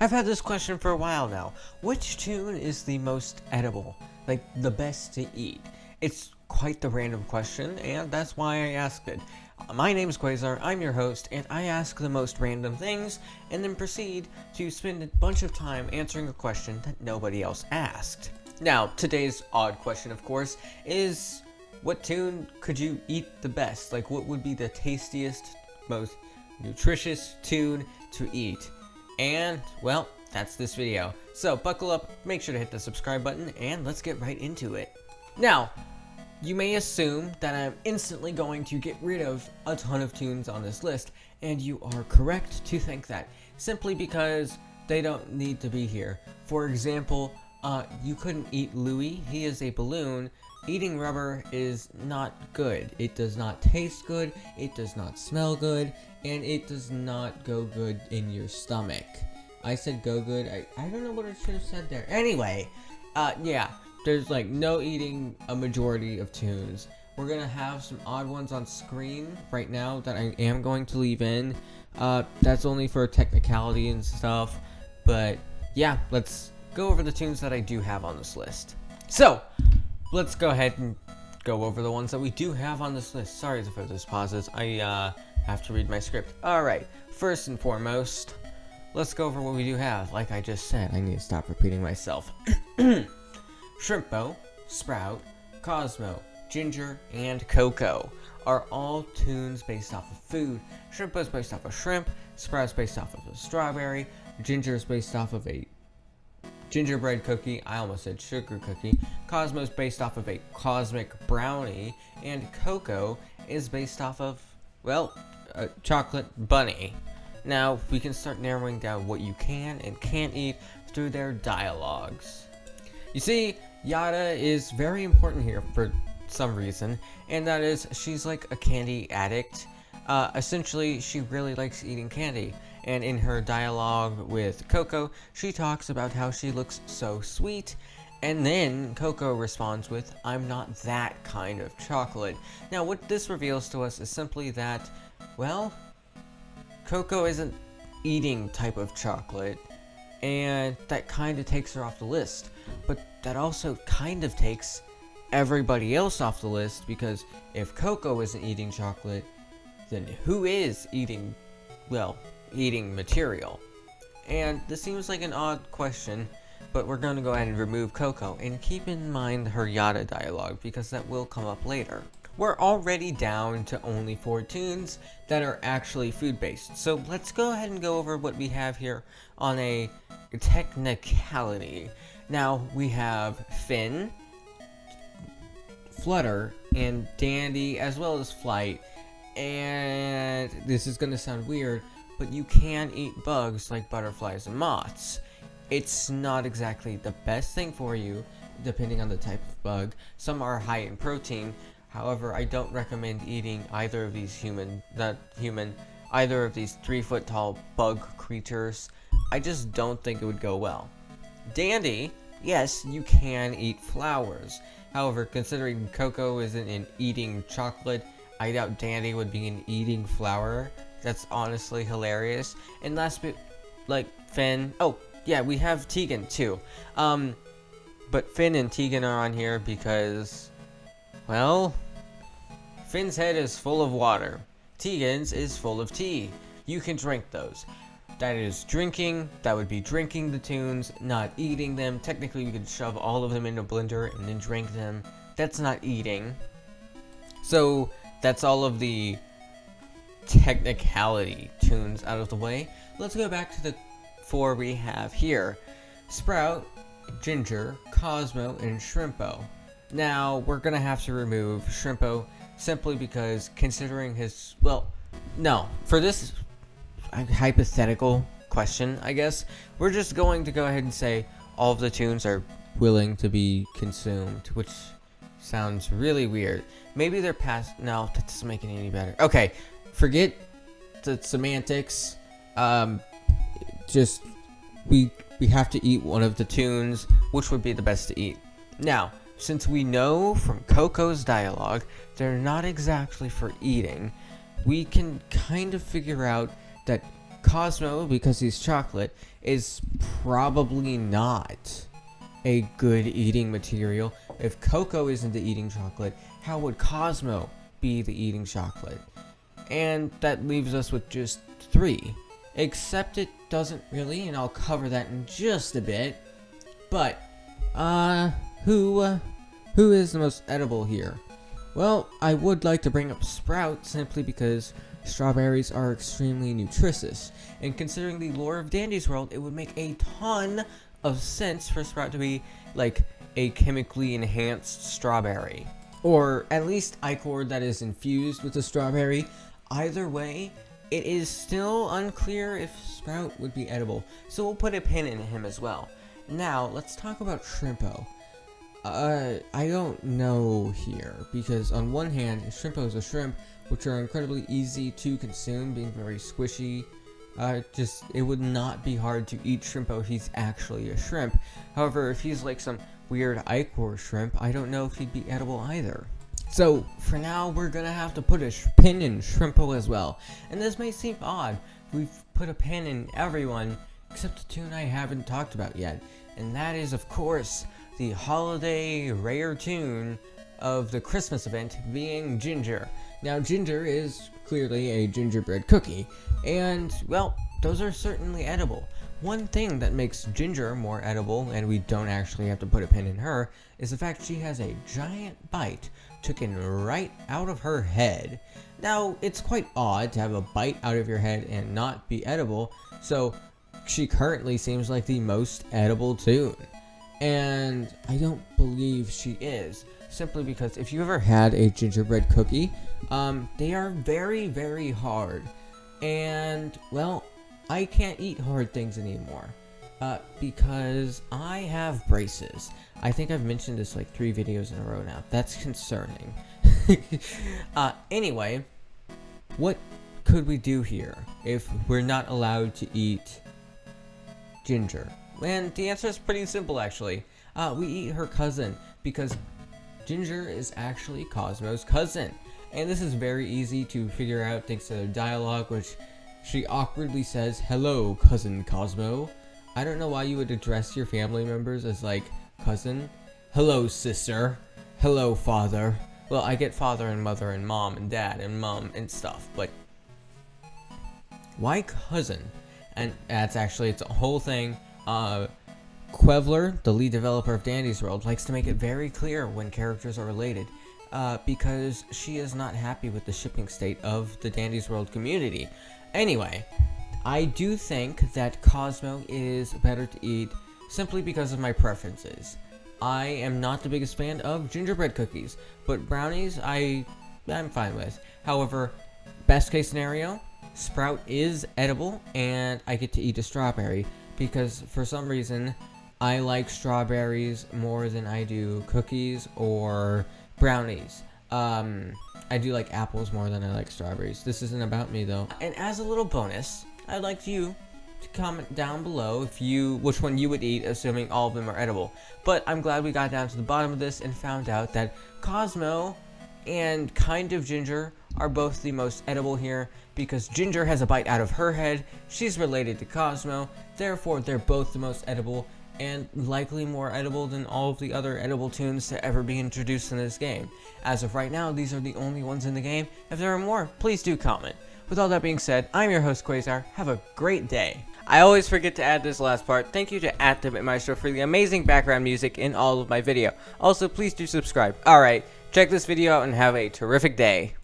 I've had this question for a while now. Which tune is the most edible? Like, the best to eat? It's quite the random question, and that's why I asked it. My name is Quasar, I'm your host, and I ask the most random things, and then proceed to spend a bunch of time answering a question that nobody else asked. Now, today's odd question, of course, is what tune could you eat the best? Like, what would be the tastiest, most nutritious tune to eat? And, well, that's this video. So, buckle up, make sure to hit the subscribe button, and let's get right into it. Now, you may assume that I'm instantly going to get rid of a ton of tunes on this list, and you are correct to think that, simply because they don't need to be here. For example, you couldn't eat Louie, he is a balloon. Eating rubber is not good. It does not taste good, it does not smell good, and it does not go good in your stomach. I said go good, I don't know what I should have said there. Anyway, yeah, there's like no eating a majority of tunes. We're gonna have some odd ones on screen right now that I am going to leave in. That's only for technicality and stuff, but yeah, let's go over the tunes that I do have on this list. So, let's go ahead and go over the ones that we do have on this list. Sorry for those pauses. I have to read my script. Alright, first and foremost, let's go over what we do have. Like I just said, I need to stop repeating myself. Shrimpo, Sprout, Cosmo, Ginger, and Coco are all tunes based off of food. Shrimpo's based off of shrimp, Sprout's based off of a strawberry, Ginger's based off of a gingerbread cookie, I almost said sugar cookie, Cosmo's based off of a cosmic brownie, and Coco is based off of, well, a chocolate bunny. Now, we can start narrowing down what you can and can't eat through their dialogues. You see, Yada is very important here for some reason, and that is, she's like a candy addict. Essentially, she really likes eating candy. And in her dialogue with Coco, she talks about how she looks so sweet, and then Coco responds with, "I'm not that kind of chocolate." Now, what this reveals to us is simply that, well, Coco isn't eating type of chocolate, and that kind of takes her off the list. But that also kind of takes everybody else off the list, because if Coco isn't eating chocolate, then who is eating, well, eating material? And this seems like an odd question, but we're going to go ahead and remove Coco, and keep in mind her Yada dialogue, because that will come up later. We're already down to only 4 tunes that are actually food-based, so let's go ahead and go over what we have here on a technicality. Now, we have Finn, Flutter, and Dandy, as well as Flight, and this is going to sound weird, but you can eat bugs like butterflies and moths. It's not exactly the best thing for you, depending on the type of bug. Some are high in protein. However, I don't recommend eating either of these either of these 3-foot tall bug creatures. I just don't think it would go well. Dandy, yes, you can eat flowers. However, considering Coco isn't in eating chocolate, I doubt Dandy would be in eating flower. That's honestly hilarious. And last bit, like Finn. Oh, yeah, we have Tegan too. But Finn and Tegan are on here because, well, Finn's head is full of water. Tegan's is full of tea. You can drink those. That is drinking. That would be drinking the tunes, not eating them. Technically, we could shove all of them in a blender and then drink them. That's not eating. So, that's all of the technicality tunes out of the way. Let's go back to the 4 we have here: Sprout, Ginger, Cosmo, and Shrimpo. Now, we're gonna have to remove Shrimpo simply because, considering his, well, no, for this hypothetical question, I guess, we're just going to go ahead and say all of the tunes are willing to be consumed, which sounds really weird. Maybe they're past, no, that doesn't make it any better. Okay, forget the semantics. Just, we have to eat one of the tunes. Which would be the best to eat? Now, since we know from Coco's dialogue they're not exactly for eating, we can kind of figure out that Cosmo, because he's chocolate, is probably not a good eating material. If Coco isn't the eating chocolate, how would Cosmo be the eating chocolate? And that leaves us with just 3. Except it doesn't really, and I'll cover that in just a bit. But, who is the most edible here? Well, I would like to bring up Sprout simply because strawberries are extremely nutritious. And considering the lore of Dandy's World, it would make a ton of sense for Sprout to be like a chemically enhanced strawberry. Or at least ichor that is infused with the strawberry. Either way, it is still unclear if Sprout would be edible, so we'll put a pin in him as well. Now, let's talk about Shrimpo. I don't know here, because on one hand, Shrimpos are shrimp, which are incredibly easy to consume, being very squishy. It would not be hard to eat Shrimpo, he's actually a shrimp. However, if he's like some weird ichor shrimp, I don't know if he'd be edible either. So, for now, we're gonna have to put a pin in Shrimpo as well. And this may seem odd, we've put a pin in everyone, except the Toon I haven't talked about yet. And that is, of course, the holiday rare Toon of the Christmas event being Ginger. Now, Ginger is clearly a gingerbread cookie, and, well, those are certainly edible. One thing that makes Ginger more edible, and we don't actually have to put a pin in her, is the fact she has a giant bite taken right out of her head. Now, it's quite odd to have a bite out of your head and not be edible, so she currently seems like the most edible Toon. And I don't believe she is, simply because if you ever had a gingerbread cookie, they are very, very hard. And, well, I can't eat hard things anymore, because I have braces. I think I've mentioned this like 3 videos in a row now. That's concerning. Anyway, what could we do here if we're not allowed to eat Ginger? And the answer is pretty simple, actually. We eat her cousin, because Ginger is actually Cosmo's cousin. And this is very easy to figure out thanks to their dialogue, which she awkwardly says, "Hello, cousin Cosmo." I don't know why you would address your family members as like, cousin. "Hello, sister." "Hello, father." Well, I get father and mother and mom and dad and mom and stuff, but why cousin? And that's actually, it's a whole thing. Quevler, the lead developer of Dandy's World, likes to make it very clear when characters are related, because she is not happy with the shipping state of the Dandy's World community. Anyway, I do think that Cosmo is better to eat simply because of my preferences. I am not the biggest fan of gingerbread cookies, but brownies I'm fine with. However, best case scenario, Sprout is edible and I get to eat a strawberry, because for some reason I like strawberries more than I do cookies or brownies. I do like apples more than I like strawberries. This isn't about me though. And as a little bonus, I'd like you to comment down below which one you would eat, assuming all of them are edible. But I'm glad we got down to the bottom of this and found out that Cosmo and kind of Ginger are both the most edible here, because Ginger has a bite out of her head, she's related to Cosmo, therefore they're both the most edible, and likely more edible than all of the other edible Toons to ever be introduced in this game. As of right now, these are the only ones in the game. If there are more, please do comment. With all that being said, I'm your host Quasar. Have a great day. I always forget to add this last part. Thank you to @TheBitMaestro for the amazing background music in all of my video. Also, please do subscribe. Alright, check this video out and have a terrific day.